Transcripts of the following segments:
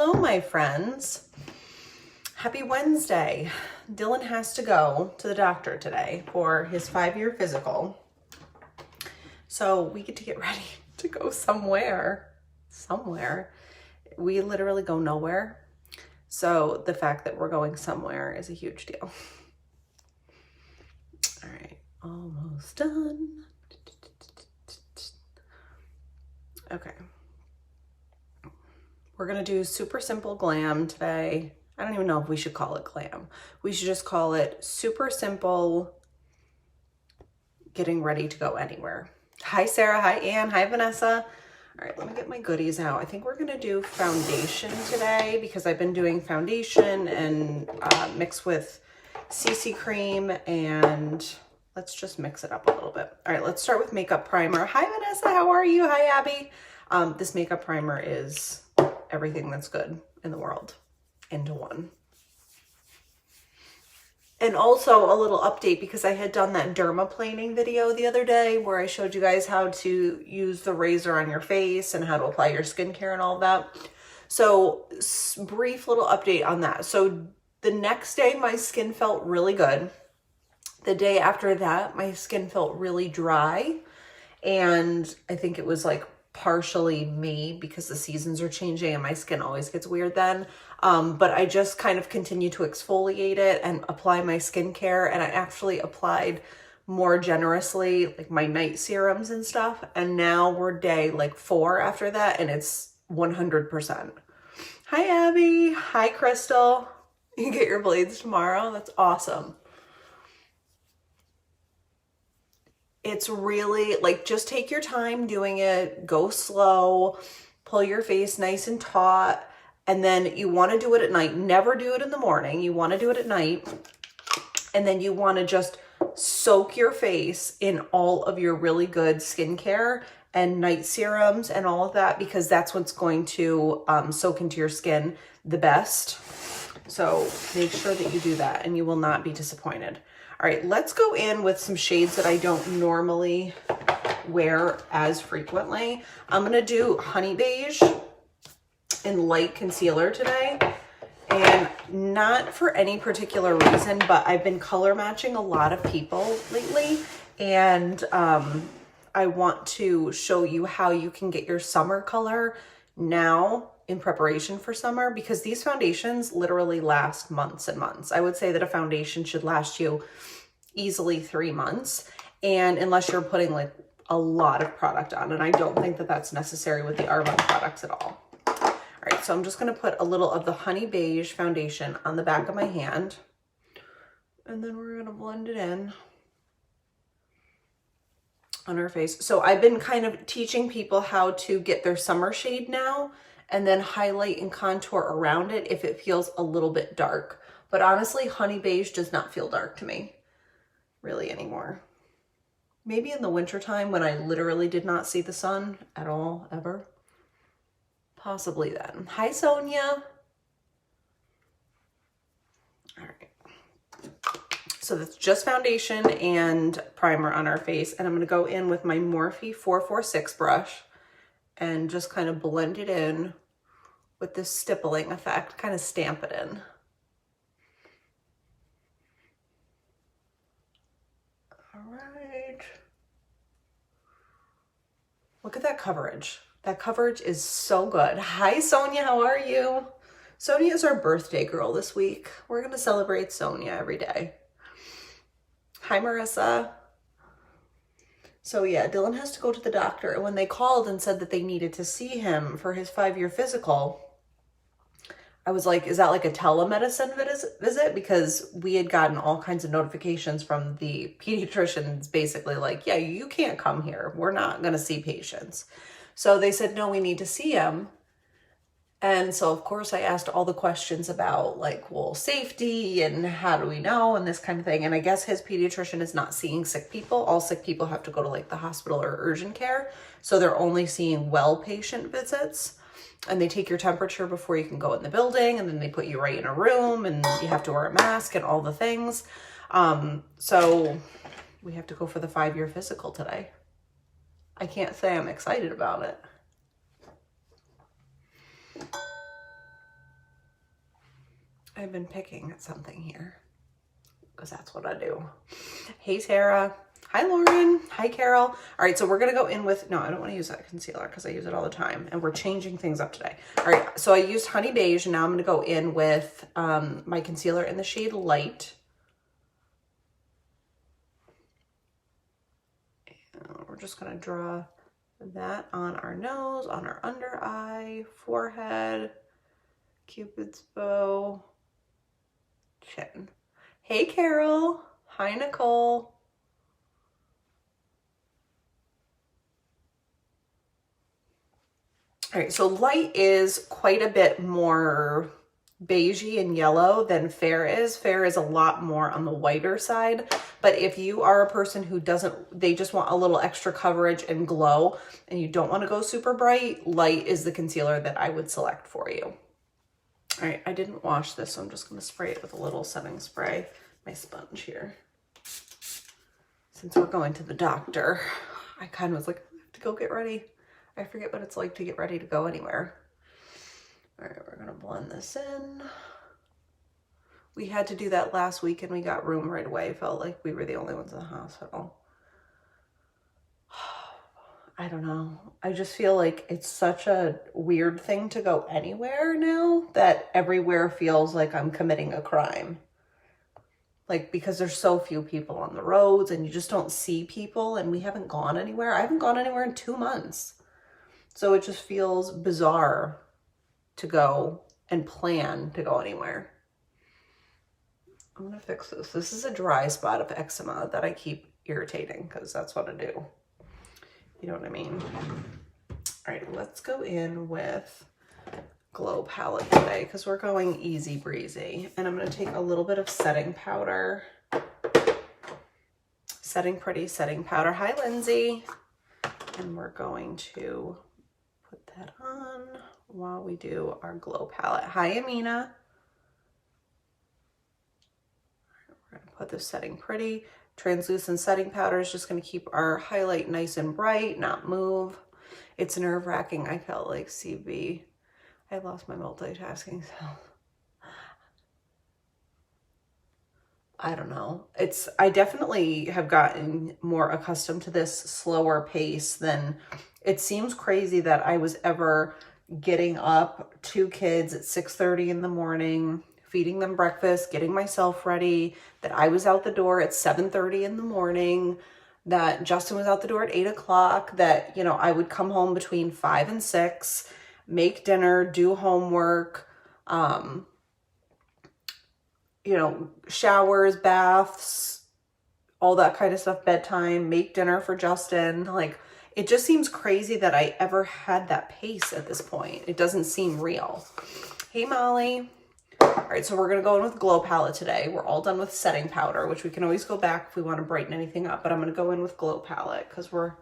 hello, my friends. Happy Wednesday. Dylan has to go to the doctor today for his 5-year physical. So we get to get ready to go somewhere. We literally go nowhere. So the fact that we're going somewhere is a huge deal. All right, almost done. Okay. We're gonna do super simple glam today. I don't even know if we should call it glam. We should just call it super simple getting ready to go anywhere. Hi, Sarah. Hi, Ann. Hi, Vanessa. All right, let me get my goodies out. I think we're gonna do foundation today because I've been doing foundation and mixed with CC cream, and let's just mix it up a little bit. All right, let's start with makeup primer. Hi, Vanessa. How are you? Hi, Abby. This makeup primer is everything that's good in the world into one. And also a little update, because I had done that dermaplaning video the other day where I showed you guys how to use the razor on your face and how to apply your skincare and all that. So brief little update on that. So the next day my skin felt really good. The day after that my skin felt really dry, and I think it was like partially me because the seasons are changing and my skin always gets weird then. But I just kind of continue to exfoliate it and apply my skincare, and I actually applied more generously like my night serums and stuff, and now we're day like 4 after that and it's 100%. Hi, Abby. Hi, Crystal. You get your blades tomorrow? That's awesome. It's really like, just take your time doing it, go slow, pull your face nice and taut, and then you want to do it at night. Never do it in the morning. You want to do it at night, and then you want to just soak your face in all of your really good skincare and night serums and all of that, because that's what's going to soak into your skin the best. So make sure that you do that and you will not be disappointed. All right, let's go in with some shades that I don't normally wear as frequently. I'm gonna do honey beige and light concealer today, and not for any particular reason, but I've been color matching a lot of people lately, and I want to show you how you can get your summer color now in preparation for summer, because these foundations literally last months and months. I would say that a foundation should last you easily 3 months, and unless you're putting like a lot of product on, and I don't think that that's necessary with the Arbonne products at all. All right, so I'm just going to put a little of the honey beige foundation on the back of my hand, and then we're going to blend it in on our face. So I've been kind of teaching people how to get their summer shade now and then highlight and contour around it if it feels a little bit dark. But honestly, honey beige does not feel dark to me really anymore. Maybe in the wintertime when I literally did not see the sun at all, ever. Possibly then. Hi, Sonia. All right. So that's just foundation and primer on our face. And I'm going to go in with my Morphe 446 brush and just kind of blend it in with this stippling effect, kind of stamp it in. All right. Look at that coverage. That coverage is so good. Hi, Sonia. How are you? Sonia is our birthday girl this week. We're going to celebrate Sonia every day. Hi, Marissa. So yeah, Dylan has to go to the doctor, and when they called and said that they needed to see him for his 5-year physical, I was like, is that like a telemedicine visit? Because we had gotten all kinds of notifications from the pediatricians basically like, yeah, you can't come here. We're not going to see patients. So they said, no, we need to see him. And so of course I asked all the questions about like, well, safety and how do we know and this kind of thing. And I guess his pediatrician is not seeing sick people. All sick people have to go to like the hospital or urgent care. So they're only seeing well patient visits, and they take your temperature before you can go in the building, and then they put you right in a room and you have to wear a mask and all the things. So we have to go for the 5-year physical today. I can't say I'm excited about it. I've been picking at something here because that's what I do. Hey, Tara. Hi, Lauren. Hi, Carol. All right, so we're going to go in with, no, I don't want to use that concealer because I use it all the time, and we're changing things up today. All right, so I used Honey Beige, and now I'm going to go in with my concealer in the shade Light. And we're just going to draw that on our nose, on our under eye, forehead, Cupid's bow, chin. Hey, Carol. Hi, Nicole. All right, so Light is quite a bit more beigey and yellow than Fair is. Fair is a lot more on the whiter side, but if you are a person who they just want a little extra coverage and glow, and you don't want to go super bright, Light is the concealer that I would select for you. All right, I didn't wash this, so I'm just going to spray it with a little setting spray. My sponge here. Since we're going to the doctor, I kind of was like, I have to go get ready. I forget what it's like to get ready to go anywhere. All right, we're gonna blend this in. We had to do that last week and we got room right away. Felt like we were the only ones in the hospital. I don't know. I just feel like it's such a weird thing to go anywhere now that everywhere feels like I'm committing a crime. Like, because there's so few people on the roads and you just don't see people, and we haven't gone anywhere. I haven't gone anywhere in 2 months. So it just feels bizarre to go and plan to go anywhere. I'm gonna fix this. This is a dry spot of eczema that I keep irritating because that's what I do. You know what I mean? All right, let's go in with Glow palette today because we're going easy breezy. And I'm gonna take a little bit of setting powder. Setting Pretty setting powder. Hi, Lindsay. And we're going to put that on while we do our Glow palette. Hi, Amina. We're gonna put this Setting Pretty. Translucent setting powder is just gonna keep our highlight nice and bright, not move. It's nerve-wracking. I felt like CB. I lost my multitasking self. I don't know. I definitely have gotten more accustomed to this slower pace than, it seems crazy that I was ever getting up 2 kids at 6:30 in the morning, feeding them breakfast, getting myself ready, that I was out the door at 7:30 in the morning, that Justin was out the door at 8 o'clock, that, you know, I would come home between 5 and 6, make dinner, do homework, you know, showers, baths, all that kind of stuff, bedtime, make dinner for Justin. Like, it just seems crazy that I ever had that pace at this point. It doesn't seem real. Hey, Molly. All right, so we're going to go in with Glow palette today. We're all done with setting powder, which we can always go back if we want to brighten anything up, but I'm going to go in with Glow palette because we're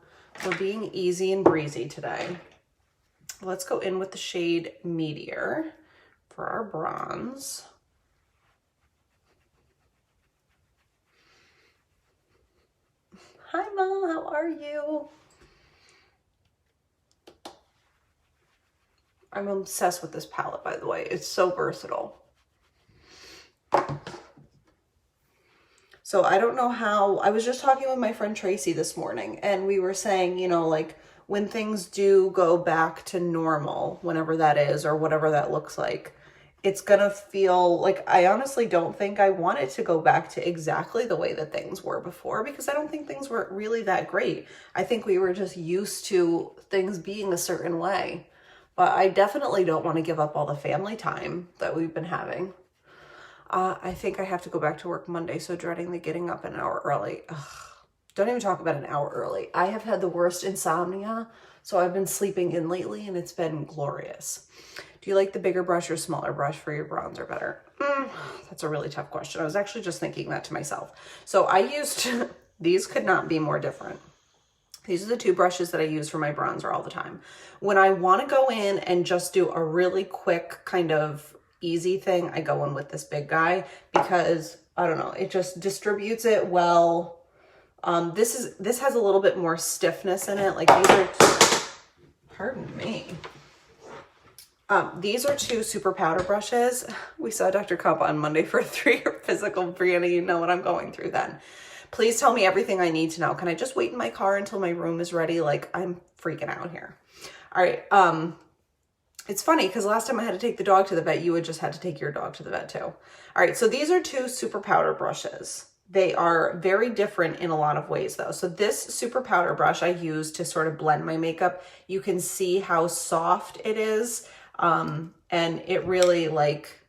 being easy and breezy today. Let's go in with the shade Meteor for our bronze. Hi, Mom, how are you? I'm obsessed with this palette, by the way. It's so versatile. So I don't know how, I was just talking with my friend Tracy this morning, and we were saying, you know, like, when things do go back to normal, whenever that is, or whatever that looks like, it's gonna feel like, I honestly don't think I want it to go back to exactly the way that things were before, because I don't think things were really that great. I think we were just used to things being a certain way. But I definitely don't want to give up all the family time that we've been having. I think I have to go back to work Monday, so dreading the getting up an hour early. Ugh. Don't even talk about an hour early. I have had the worst insomnia, so I've been sleeping in lately, and it's been glorious. Do you like the bigger brush or smaller brush for your bronzer better? That's a really tough question. I was actually just thinking that to myself. So I used, these could not be more different. These are the 2 brushes that I use for my bronzer all the time. When I want to go in and just do a really quick kind of easy thing, I go in with this big guy because, I don't know, it just distributes it well. This has a little bit more stiffness in it. Like, these are, pardon me. These are two super powder brushes. We saw Dr. Compa on Monday for a 3-year physical. Brianna, you know what I'm going through then. Please tell me everything I need to know. Can I just wait in my car until my room is ready? Like, I'm freaking out here. All right. It's funny because last time I had to take the dog to the vet, you had just had to take your dog to the vet too. All right. So these are two super powder brushes. They are very different in a lot of ways though. So this super powder brush I use to sort of blend my makeup. You can see how soft it is. And it really like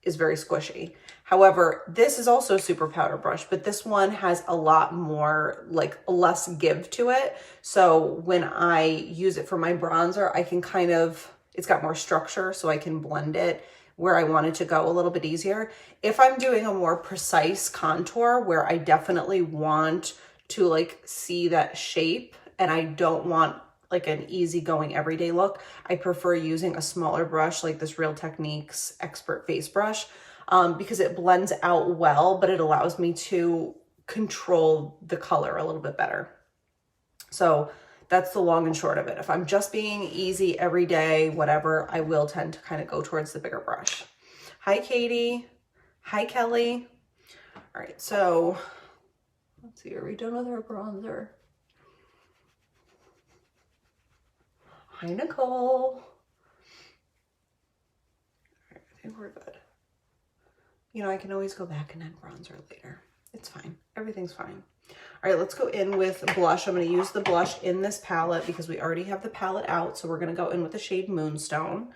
is very squishy. However, this is also a super powder brush, but this one has a lot more, like less give to it. So when I use it for my bronzer, I can kind of, it's got more structure so I can blend it where I want it to go a little bit easier. If I'm doing a more precise contour where I definitely want to like see that shape and I don't want like an easygoing everyday look, I prefer using a smaller brush like this Real Techniques Expert Face Brush. Because it blends out well, but it allows me to control the color a little bit better. So that's the long and short of it. If I'm just being easy every day, whatever, I will tend to kind of go towards the bigger brush. Hi, Katie. Hi, Kelly. All right, so let's see, are we done with our bronzer? Hi, Nicole. All right, I think we're good. You know, I can always go back and add bronzer later. It's fine. Everything's fine. All right, let's go in with blush. I'm going to use the blush in this palette because we already have the palette out. So we're going to go in with the shade Moonstone.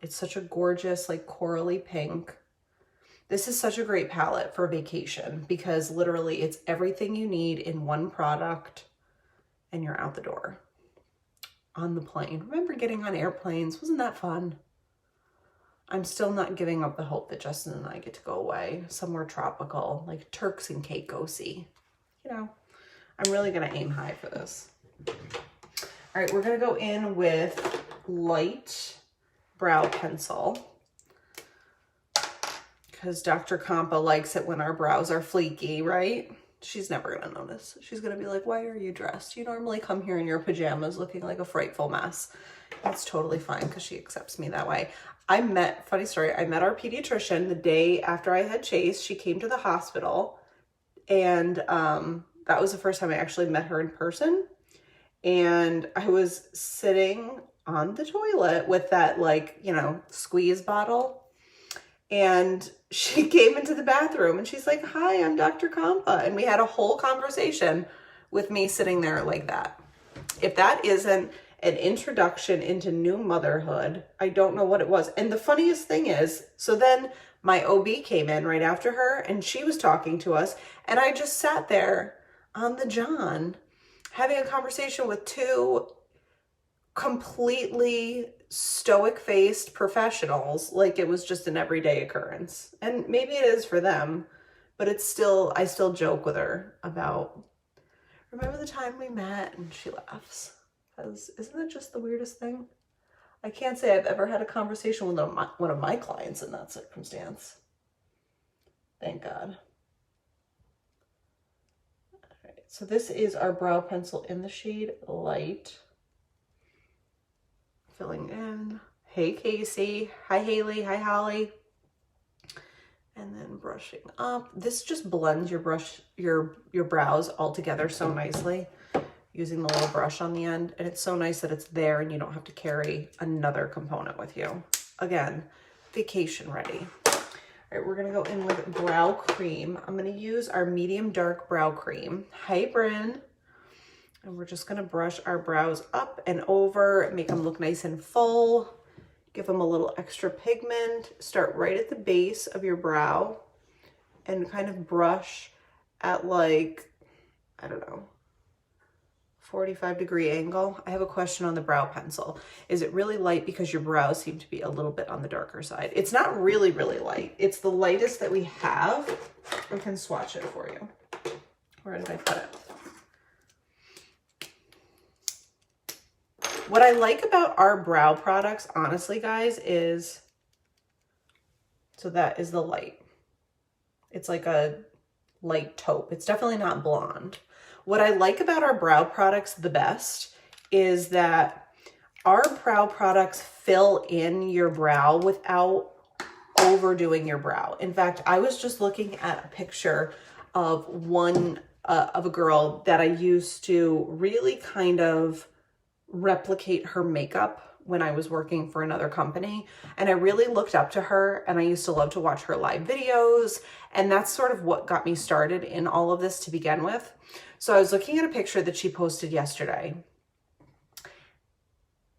It's such a gorgeous, like corally pink. This is such a great palette for vacation because literally it's everything you need in one product and you're out the door. On the plane. Remember getting on airplanes? Wasn't that fun? I'm still not giving up the hope that Justin and I get to go away somewhere tropical, like Turks and Caicos-y. You know, I'm really going to aim high for this. All right, we're going to go in with light brow pencil because Dr. Compa likes it when our brows are fleeky, right? She's never going to notice. She's going to be like, why are you dressed? You normally come here in your pajamas looking like a frightful mess. That's totally fine because she accepts me that way. Funny story, I met our pediatrician the day after I had Chase. She came to the hospital and that was the first time I actually met her in person. And I was sitting on the toilet with that like, you know, squeeze bottle. And she came into the bathroom and she's like, hi, I'm Dr. Compa. And we had a whole conversation with me sitting there like that. If that isn't an introduction into new motherhood, I don't know what it was. And the funniest thing is, so then my OB came in right after her and she was talking to us and I just sat there on the john having a conversation with two completely stoic-faced professionals like it was just an everyday occurrence. And maybe it is for them, but it's still, I still joke with her about, remember the time we met? And she laughs. Isn't that just the weirdest thing? I can't say I've ever had a conversation with one of my clients in that circumstance. Thank God. All right, so this is our brow pencil in the shade Light. Filling in. Hey, Casey. Hi, Haley. Hi, Holly. And then brushing up. This just blends your brows all together so nicely. Using the little brush on the end, and it's so nice that it's there and you don't have to carry another component with you. Again, vacation ready. All right, we're gonna go in with brow cream. I'm gonna use our medium dark brow cream. Hi, Bryn. And we're just gonna brush our brows up and over, make them look nice and full, give them a little extra pigment. Start right at the base of your brow and kind of brush at like, I don't know, 45-degree angle. I have a question on the brow pencil. Is it really light because your brows seem to be a little bit on the darker side? It's not really, really light. It's the lightest that we have. I can swatch it for you. Where did I put it? What I like about our brow products, honestly, guys, is, so that is the light. It's like a light taupe. It's definitely not blonde. What I like about our brow products the best is that our brow products fill in your brow without overdoing your brow. In fact, I was just looking at a picture of of a girl that I used to really kind of replicate her makeup when I was working for another company. And I really looked up to her, and I used to love to watch her live videos. And that's sort of what got me started in all of this to begin with. So I was looking at a picture that she posted yesterday,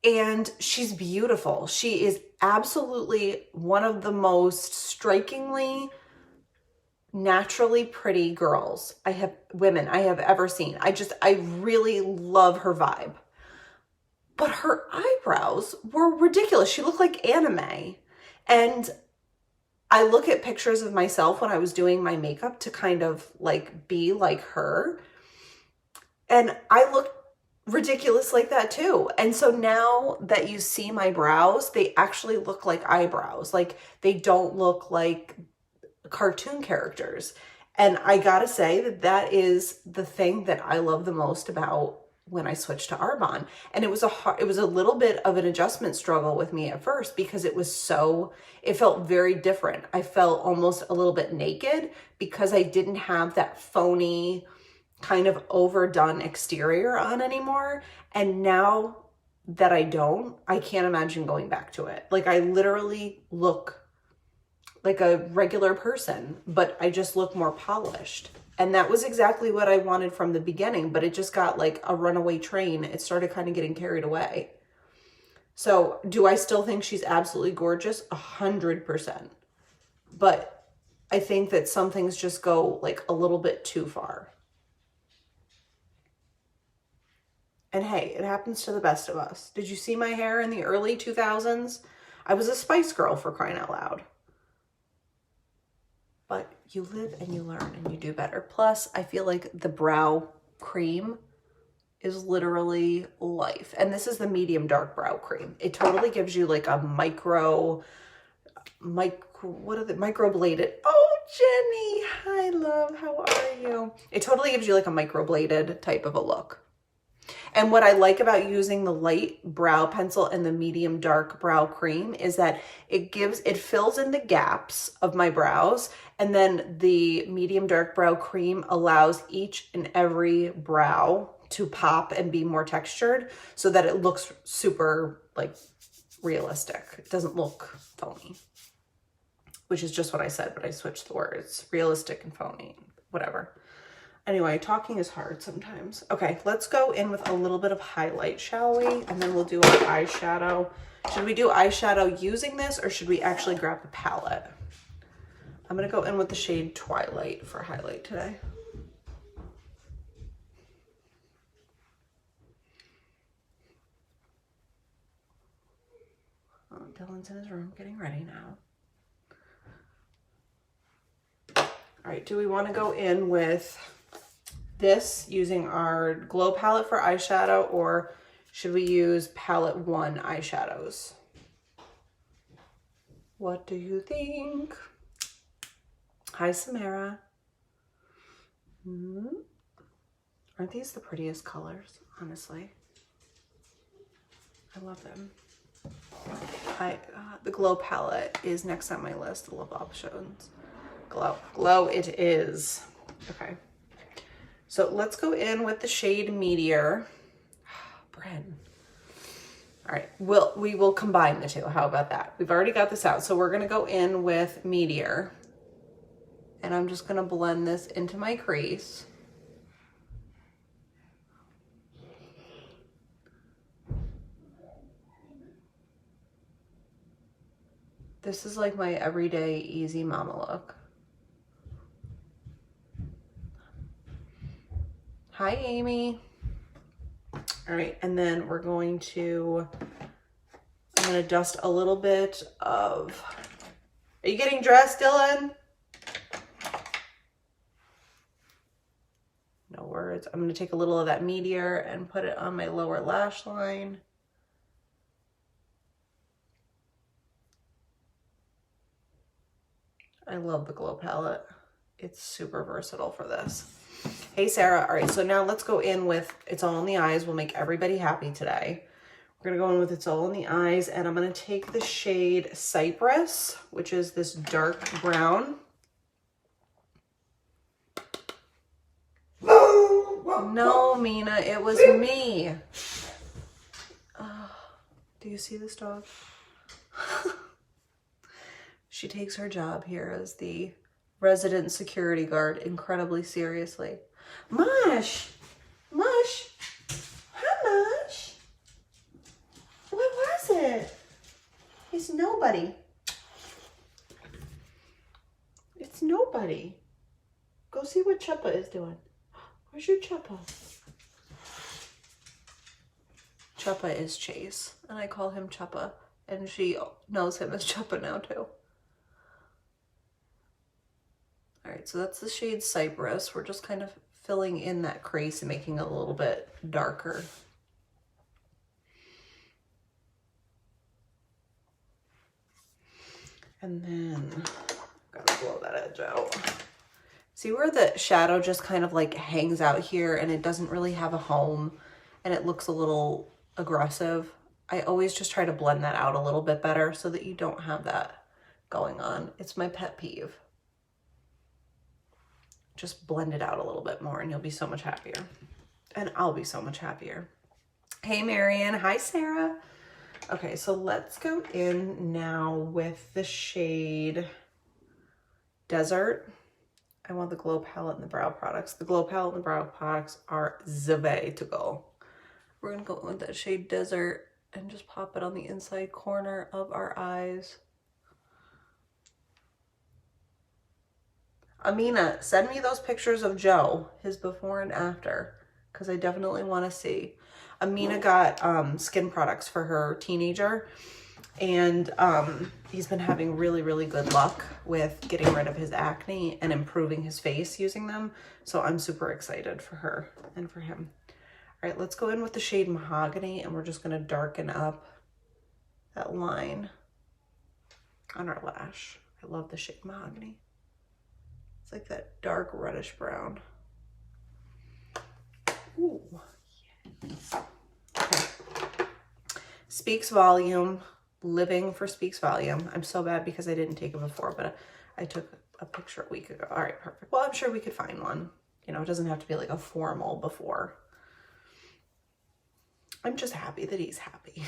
and she's beautiful. She is absolutely one of the most strikingly naturally pretty girls women I have ever seen. I really love her vibe. But her eyebrows were ridiculous. She looked like anime. And I look at pictures of myself when I was doing my makeup to kind of like be like her, and I looked ridiculous like that too. And so now that you see my brows, they actually look like eyebrows. Like, they don't look like cartoon characters. And I gotta say that is the thing that I love the most about when I switched to Arbonne. And it was a little bit of an adjustment struggle with me at first, because it felt very different. I felt almost a little bit naked because I didn't have that phony kind of overdone exterior on anymore. And now that I don't, I can't imagine going back to it. Like, I literally look like a regular person, but I just look more polished. And that was exactly what I wanted from the beginning, but it just got like a runaway train. It started kind of getting carried away. So do I still think she's absolutely gorgeous? 100%. But I think that some things just go like a little bit too far. And hey, it happens to the best of us. Did you see my hair in the early 2000s? I was a Spice Girl, for crying out loud. But you live and you learn and you do better. Plus, I feel like the brow cream is literally life. And this is the medium dark brow cream. It totally gives you like a microbladed. Oh, Jenny, hi love, how are you? It totally gives you like a microbladed type of a look. And what I like about using the light brow pencil and the medium dark brow cream is that it fills in the gaps of my brows, and then the medium dark brow cream allows each and every brow to pop and be more textured so that it looks super like realistic. It doesn't look phony, which is just what I said, but I switched the words. Realistic and phony, whatever. Anyway, talking is hard sometimes. Okay, let's go in with a little bit of highlight, shall we? And then we'll do our eyeshadow. Should we do eyeshadow using this, or should we actually grab the palette? I'm gonna go in with the shade Twilight for highlight today. Oh, Dylan's in his room getting ready now. All right, do we wanna go in with this using our Glow palette for eyeshadow, or should we use palette 1 eyeshadows? What do you think? Hi, Samara. Aren't these the prettiest colors, honestly? I love them. The Glow palette is next on my list, the lip options. Glow it is. Okay. So let's go in with the shade Meteor. Bren. All right, we will combine the two. How about that? We've already got this out. So we're gonna go in with Meteor, and I'm just gonna blend this into my crease. This is like my everyday easy mama look. Hi, Amy. All right, and then I'm gonna dust a little bit of, are you getting dressed, Dylan? No words. I'm gonna take a little of that Meteor and put it on my lower lash line. I love the Glow palette. It's super versatile for this. Hey, Sarah. All right, so now let's go in with It's All in the Eyes. We'll make everybody happy today. We're gonna go in with It's All in the Eyes, and I'm gonna take the shade Cypress, which is this dark brown. No, Mina, it was me. Do you see this dog? She takes her job here as the resident security guard incredibly seriously. Mush! Mush! Hi, Mush! What was it? It's nobody. It's nobody. Go see what Chuppa is doing. Where's your Chuppa? Chuppa is Chase, and I call him Chuppa, and she knows him as Chuppa now too. All right, so that's the shade Cypress. We're just kind of filling in that crease and making it a little bit darker. And then, gotta blow that edge out. See where the shadow just kind of like hangs out here and it doesn't really have a home and it looks a little aggressive? I always just try to blend that out a little bit better so that you don't have that going on. It's my pet peeve. Just blend it out a little bit more and you'll be so much happier. And I'll be so much happier. Hey, Marion. Hi, Sarah. Okay, so let's go in now with the shade Desert. I want the Glow Palette and the Brow Products. The Glow Palette and the Brow Products are the way to go. We're going to go with that shade Desert and just pop it on the inside corner of our eyes. Amina, send me those pictures of Joe, his before and after, because I definitely want to see. Amina got skin products for her teenager, and he's been having really, really good luck with getting rid of his acne and improving his face using them. So I'm super excited for her and for him. All right, let's go in with the shade Mahogany, and we're just going to darken up that line on our lash. I love the shade Mahogany. It's like that dark reddish brown. Ooh, yes. Okay. Speaks Volume, Living for Speaks Volume. I'm so bad because I didn't take it before, but I took a picture a week ago. All right, perfect. Well, I'm sure we could find one. You know, it doesn't have to be like a formal before. I'm just happy that he's happy.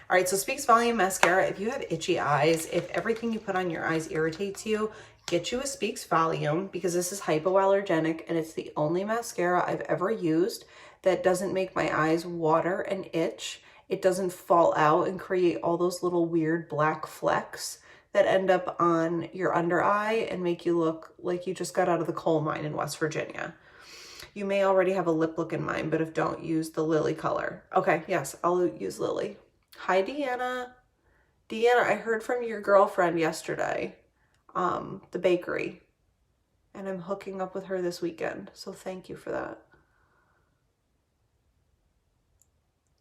All right, so Speaks Volume Mascara. If you have itchy eyes, if everything you put on your eyes irritates you, get you a Speaks Volume, because this is hypoallergenic and it's the only mascara I've ever used that doesn't make my eyes water and itch. It doesn't fall out and create all those little weird black flecks that end up on your under eye and make you look like you just got out of the coal mine in West Virginia. You may already have a lip look in mind, but if don't, use the Lily color. Okay, yes, I'll use Lily. Hi, Deanna. Deanna, I heard from your girlfriend yesterday, the bakery, and I'm hooking up with her this weekend. So thank you for that.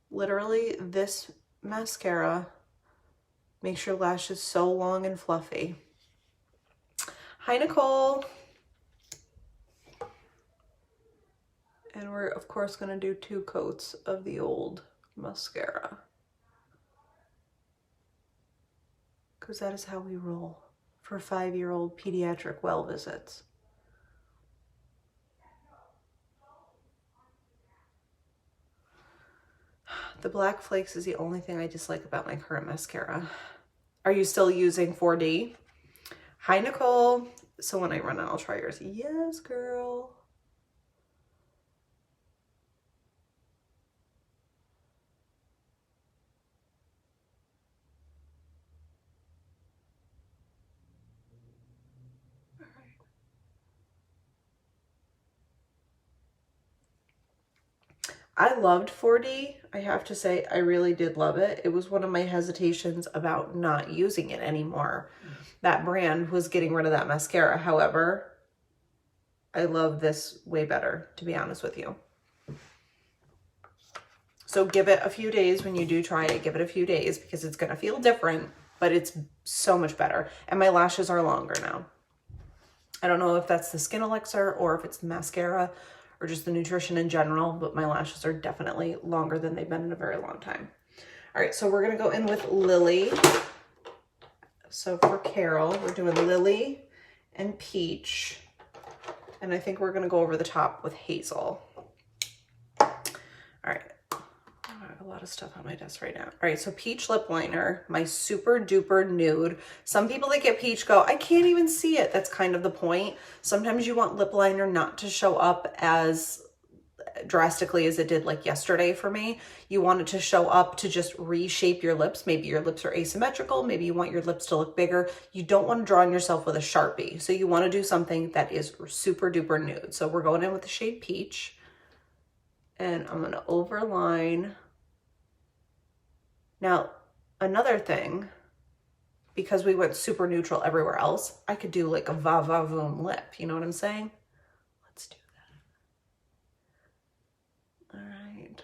Literally, this mascara makes your lashes so long and fluffy. Hi, Nicole. And we're, of course, going to do 2 coats of the old mascara, because that is how we roll for 5-year-old pediatric well visits. The black flakes is the only thing I dislike about my current mascara. Are you still using 4D? Hi, Nicole. So when I run out, I'll try yours. Yes, girl. I loved 4D. I have to say, I really did love it. It was one of my hesitations about not using it anymore. That brand was getting rid of that mascara. However, I love this way better, to be honest with you. So give it a few days when you do try it. Give it a few days because it's going to feel different, but it's so much better. And my lashes are longer now. I don't know if that's the skin elixir or if it's the mascara or just the nutrition in general, but my lashes are definitely longer than they've been in a very long time. All right, so we're gonna go in with Lily. So for Carol, we're doing Lily and Peach. And I think we're gonna go over the top with Hazel. All right, I have a lot of stuff on my desk right now. All right, so Peach lip liner, my super duper nude. Some people that get Peach go, I can't even see it. That's kind of the point. Sometimes you want lip liner not to show up as drastically as it did like yesterday for me. You want it to show up to just reshape your lips. Maybe your lips are asymmetrical. Maybe you want your lips to look bigger. You don't want to draw on yourself with a Sharpie. So you want to do something that is super duper nude. So we're going in with the shade Peach, and I'm going to overline. Now, another thing, because we went super neutral everywhere else, I could do like a va va voom lip. You know what I'm saying? Let's do that. All right.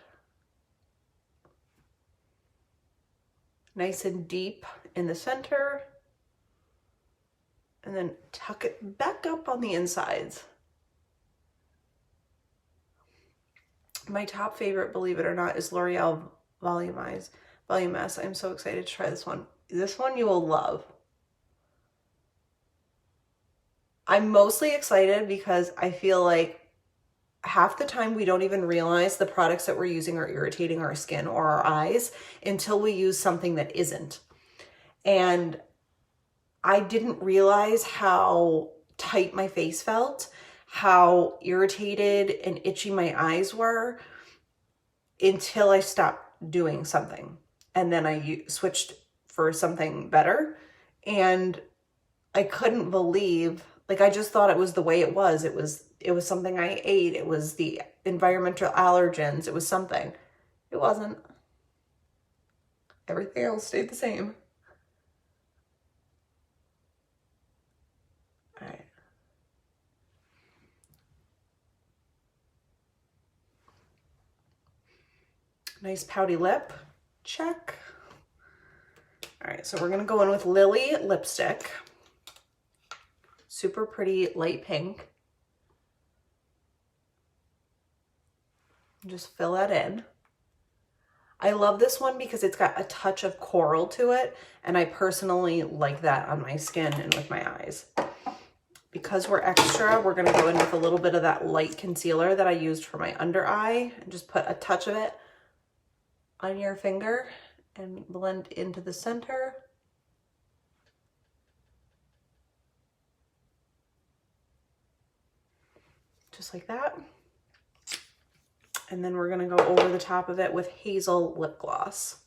Nice and deep in the center. And then tuck it back up on the insides. My top favorite, believe it or not, is L'Oreal Volume S. I'm so excited to try this one. This one you will love. I'm mostly excited because I feel like half the time we don't even realize the products that we're using are irritating our skin or our eyes until we use something that isn't. And I didn't realize how tight my face felt, how irritated and itchy my eyes were until I stopped doing something. And then I switched for something better. And I couldn't believe, like, I just thought it was the way it was. It was something I ate. It was the environmental allergens. It was something. It wasn't. Everything else stayed the same. All right. Nice pouty lip. Check. All right, so we're gonna go in with Lily lipstick. Super pretty light pink. Just fill that in. I love this one because it's got a touch of coral to it, and I personally like that on my skin and with my eyes. Because we're extra, we're gonna go in with a little bit of that light concealer that I used for my under eye, and just put a touch of it on your finger and blend into the center. Just like that. And then we're gonna go over the top of it with Hazel lip gloss.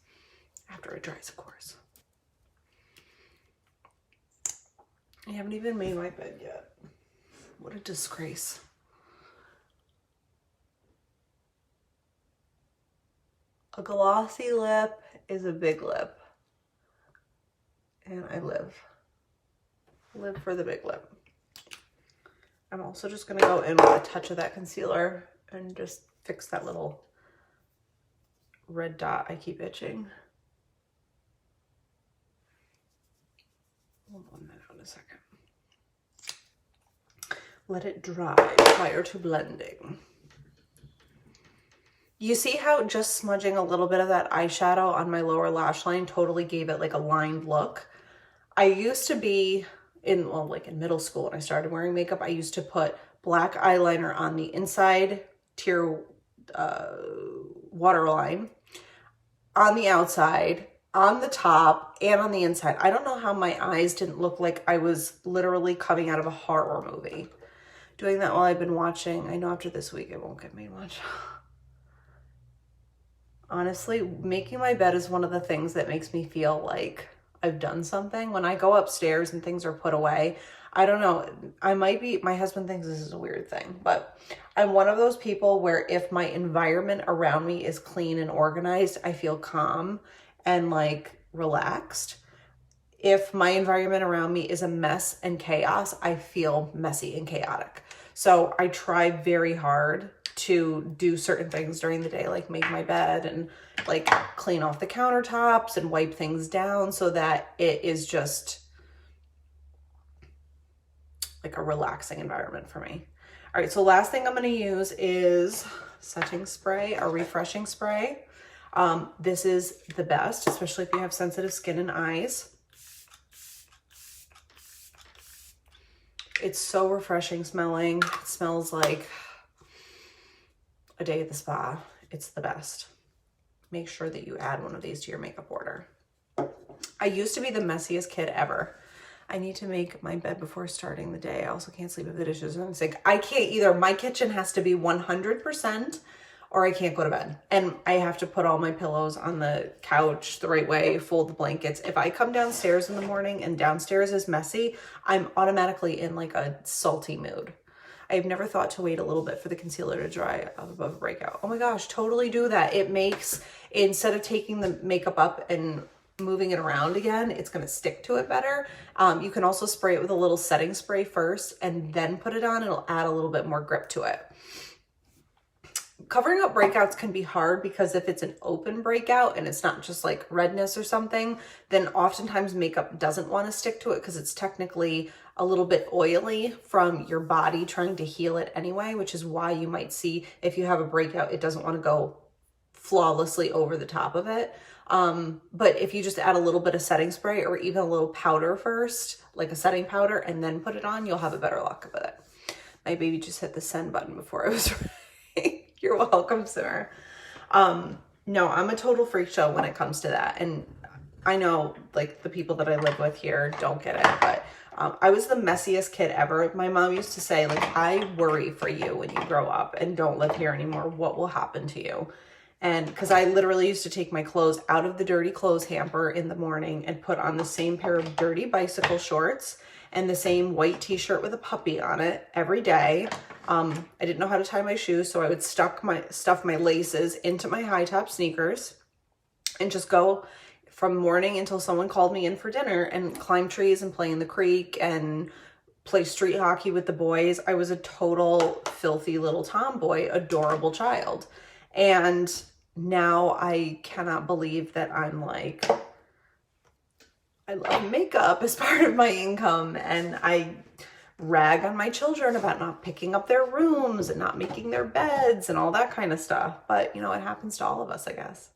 After it dries, of course. I haven't even made my bed yet. What a disgrace. A glossy lip is a big lip. And I live for the big lip. I'm also just gonna go in with a touch of that concealer and just fix that little red dot I keep itching. We'll blend that out in a second. Let it dry prior to blending. You see how just smudging a little bit of that eyeshadow on my lower lash line totally gave it like a lined look? I used to be in, well, like in middle school when I started wearing makeup, I used to put black eyeliner on the inside tier waterline, on the outside, on the top, and on the inside. I don't know how my eyes didn't look like I was literally coming out of a horror movie. Doing that while I've been watching. I know after this week it won't get me much. Honestly, making my bed is one of the things that makes me feel like I've done something. When I go upstairs and things are put away, I don't know, I might be, my husband thinks this is a weird thing, but I'm one of those people where if my environment around me is clean and organized, I feel calm and like relaxed. If my environment around me is a mess and chaos, I feel messy and chaotic. So I try very hard to do certain things during the day, like make my bed and like clean off the countertops and wipe things down so that it is just like a relaxing environment for me. All right, so last thing I'm gonna use is setting spray, a refreshing spray. This is the best, especially if you have sensitive skin and eyes. It's so refreshing smelling. It smells like a day at the spa. It's the best. Make sure that you add one of these to your makeup order. I used to be the messiest kid ever. I need to make my bed before starting the day. I also can't sleep if the dishes are in the sink. I can't either. My kitchen has to be 100% or I can't go to bed. And I have to put all my pillows on the couch the right way, fold the blankets. If I come downstairs in the morning and downstairs is messy, I'm automatically in like a salty mood. I've never thought to wait a little bit for the concealer to dry up above a breakout. Oh my gosh, totally do that. It makes, instead of taking the makeup up and moving it around again, it's going to stick to it better. You can also spray it with a little setting spray first and then put it on. It'll add a little bit more grip to it. Covering up breakouts can be hard because if it's an open breakout and it's not just like redness or something, then oftentimes makeup doesn't want to stick to it because it's technically a little bit oily from your body trying to heal it anyway, which is why you might see if you have a breakout, it doesn't want to go flawlessly over the top of it. But if you just add a little bit of setting spray or even a little powder first, like a setting powder, and then put it on, you'll have a better luck with it. My baby just hit the send button before I was ready. You're welcome, sir. No, I'm a total freak show when it comes to that. And I know like the people that I live with here don't get it, but I was the messiest kid ever. My mom used to say, like, I worry for you when you grow up and don't live here anymore. What will happen to you? And because I literally used to take my clothes out of the dirty clothes hamper in the morning and put on the same pair of dirty bicycle shorts and the same white t-shirt with a puppy on it every day. I didn't know how to tie my shoes, so I would stuff my laces into my high top sneakers and just go from morning until someone called me in for dinner and climb trees and play in the creek and play street hockey with the boys. I was a total filthy little tomboy, adorable child. And now I cannot believe that I'm like, I love makeup as part of my income, and I rag on my children about not picking up their rooms and not making their beds and all that kind of stuff. But you know, it happens to all of us, I guess.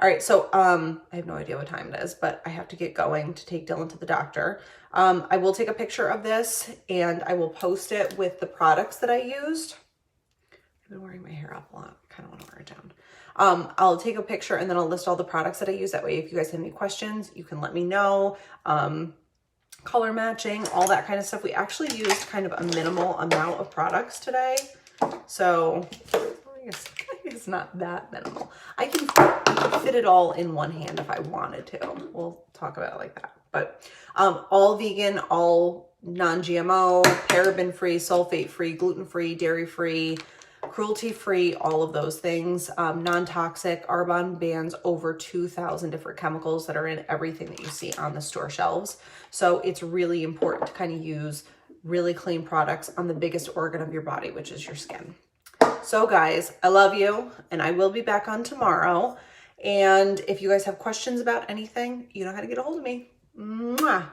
All right, so I have no idea what time it is, but I have to get going to take Dylan to the doctor. I will take a picture of this and I will post it with the products that I used. I've been wearing my hair up a lot. I kind of want to wear it down. I'll take a picture and then I'll list all the products that I use. That way, if you guys have any questions, you can let me know. Color matching, all that kind of stuff. We actually used kind of a minimal amount of products today. So I guess it's not that minimal. I can fit it all in one hand if I wanted to. We'll talk about it like that. But all vegan, all non-GMO, paraben-free, sulfate-free, gluten-free, dairy-free, cruelty-free, all of those things. Non-toxic. Arbonne bans over 2,000 different chemicals that are in everything that you see on the store shelves. So it's really important to kind of use really clean products on the biggest organ of your body, which is your skin. So guys, I love you, and I will be back on tomorrow. And if you guys have questions about anything, you know how to get a hold of me. Mwah.